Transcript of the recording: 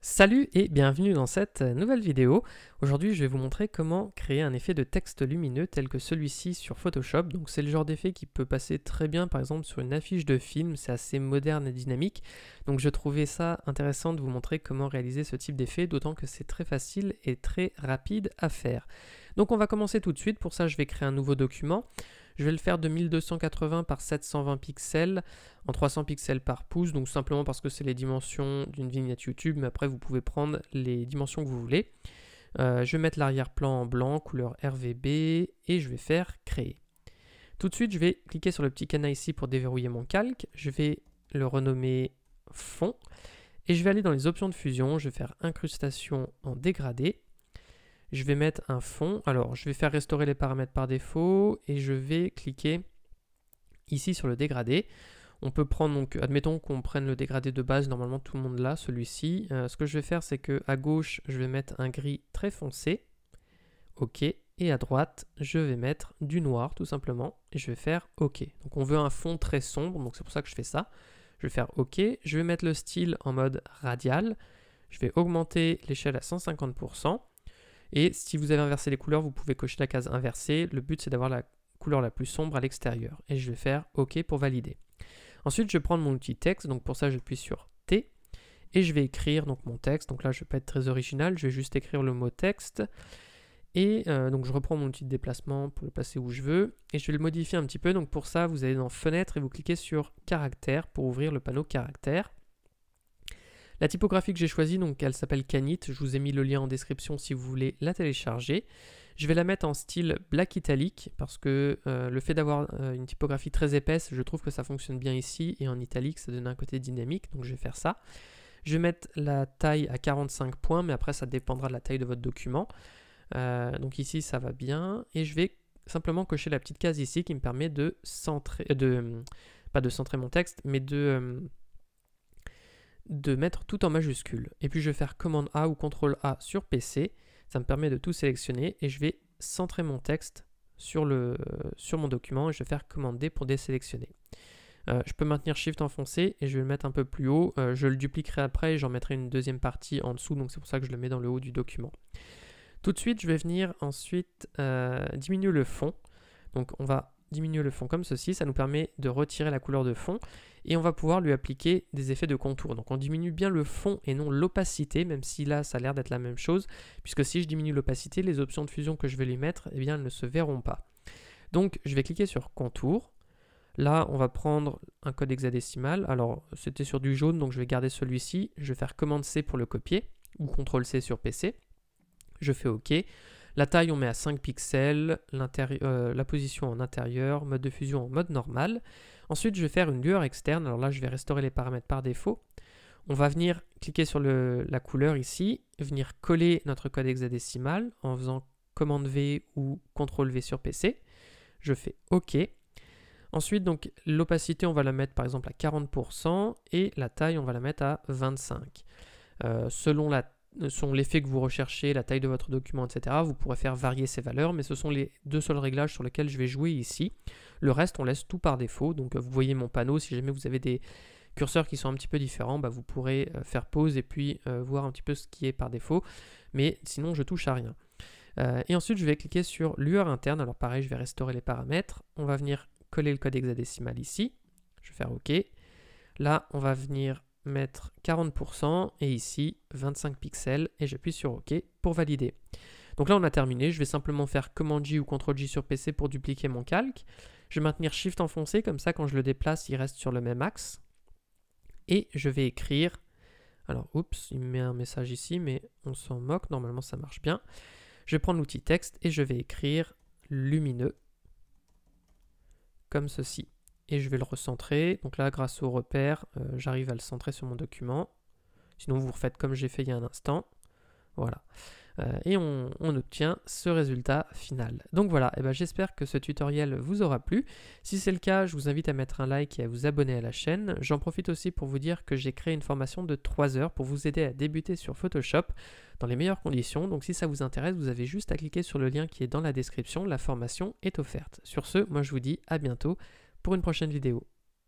Salut et bienvenue dans cette nouvelle vidéo. Aujourd'hui je vais vous montrer comment créer un effet de texte lumineux tel que celui-ci sur Photoshop. Donc c'est le genre d'effet qui peut passer très bien par exemple sur une affiche de film, c'est assez moderne et dynamique. Donc je trouvais ça intéressant de vous montrer comment réaliser ce type d'effet, d'autant que c'est très facile et très rapide à faire. Donc on va commencer tout de suite, pour ça je vais créer un nouveau document. Je vais le faire de 1280 par 720 pixels en 300 pixels par pouce, donc simplement parce que c'est les dimensions d'une vignette YouTube, mais après vous pouvez prendre les dimensions que vous voulez. Je vais mettre l'arrière-plan en blanc, couleur RGB, et je vais faire créer. Tout de suite, je vais cliquer sur le petit cadenas ici pour déverrouiller mon calque. Je vais le renommer fond, et je vais aller dans les options de fusion, je vais faire incrustation en dégradé. Je vais mettre un fond, alors je vais faire restaurer les paramètres par défaut et je vais cliquer ici sur le dégradé. On peut prendre, donc admettons qu'on prenne le dégradé de base, normalement tout le monde l'a, celui-ci. Ce que je vais faire, c'est qu'à gauche, je vais mettre un gris très foncé, OK, et à droite, je vais mettre du noir tout simplement, et je vais faire OK. Donc on veut un fond très sombre, donc c'est pour ça que je fais ça. Je vais faire OK, je vais mettre le style en mode radial, je vais augmenter l'échelle à 150%. Et si vous avez inversé les couleurs, vous pouvez cocher la case inversée. Le but, c'est d'avoir la couleur la plus sombre à l'extérieur. Et je vais faire OK pour valider. Ensuite, je vais prendre mon outil texte. Donc pour ça, j'appuie sur T. Et je vais écrire donc mon texte. Donc là, je ne vais pas être très original. Je vais juste écrire le mot texte. Et donc je reprends mon outil de déplacement pour le placer où je veux. Et je vais le modifier un petit peu. Donc pour ça, vous allez dans Fenêtre et vous cliquez sur Caractère pour ouvrir le panneau Caractère. La typographie que j'ai choisie, donc elle s'appelle Canit, je vous ai mis le lien en description si vous voulez la télécharger. Je vais la mettre en style Black Italique parce que le fait d'avoir une typographie très épaisse, je trouve que ça fonctionne bien ici, et en italique ça donne un côté dynamique, donc je vais faire ça. Je vais mettre la taille à 45 points, mais après ça dépendra de la taille de votre document. Donc ici ça va bien, et je vais simplement cocher la petite case ici qui me permet de centrer, pas de centrer mon texte, mais de mettre tout en majuscule. Et puis je vais faire commande A ou CTRL A sur PC, ça me permet de tout sélectionner, et je vais centrer mon texte sur mon document, et je vais faire commande D pour désélectionner. Je peux maintenir Shift enfoncé et je vais le mettre un peu plus haut, je le dupliquerai après et j'en mettrai une deuxième partie en dessous, donc c'est pour ça que je le mets dans le haut du document. Tout de suite, je vais venir ensuite diminuer le fond. Donc on va diminuer le fond comme ceci, ça nous permet de retirer la couleur de fond et on va pouvoir lui appliquer des effets de contour. Donc on diminue bien le fond et non l'opacité, même si là ça a l'air d'être la même chose, puisque si je diminue l'opacité, les options de fusion que je vais lui mettre, eh bien elles ne se verront pas. Donc je vais cliquer sur contour. Là on va prendre un code hexadécimal, alors c'était sur du jaune donc je vais garder celui-ci, je vais faire commande C pour le copier, ou CTRL C sur PC, je fais OK. La taille, on met à 5 pixels, la position en intérieur, mode de fusion en mode normal. Ensuite, je vais faire une lueur externe. Alors là, je vais restaurer les paramètres par défaut. On va venir cliquer sur la couleur ici, venir coller notre code hexadécimal en faisant commande V ou CTRL V sur PC. Je fais OK. Ensuite, donc l'opacité, on va la mettre par exemple à 40% et la taille, on va la mettre à 25. Selon l'effet que vous recherchez, la taille de votre document, etc. Vous pourrez faire varier ces valeurs, mais ce sont les deux seuls réglages sur lesquels je vais jouer ici. Le reste, on laisse tout par défaut. Donc vous voyez mon panneau, si jamais vous avez des curseurs qui sont un petit peu différents, vous pourrez faire pause et puis voir un petit peu ce qui est par défaut. Mais sinon, je touche à rien. Et ensuite, je vais cliquer sur lueur interne. Alors pareil, je vais restaurer les paramètres. On va venir coller le code hexadécimal ici. Je vais faire OK. Là, on va venir mettre 40% et ici 25 pixels et j'appuie sur OK pour valider. Donc là on a terminé, je vais simplement faire commande J ou CTRL J sur PC pour dupliquer mon calque. Je vais maintenir Shift enfoncé, comme ça quand je le déplace il reste sur le même axe. Et je vais écrire, alors oups, il me met un message ici mais on s'en moque, normalement ça marche bien. Je vais prendre l'outil texte et je vais écrire lumineux comme ceci. Et je vais le recentrer. Donc là, grâce au repère, j'arrive à le centrer sur mon document. Sinon, vous refaites comme j'ai fait il y a un instant. Voilà. Et on obtient ce résultat final. Donc voilà, j'espère que ce tutoriel vous aura plu. Si c'est le cas, je vous invite à mettre un like et à vous abonner à la chaîne. J'en profite aussi pour vous dire que j'ai créé une formation de 3 heures pour vous aider à débuter sur Photoshop dans les meilleures conditions. Donc si ça vous intéresse, vous avez juste à cliquer sur le lien qui est dans la description. La formation est offerte. Sur ce, moi je vous dis à bientôt pour une prochaine vidéo.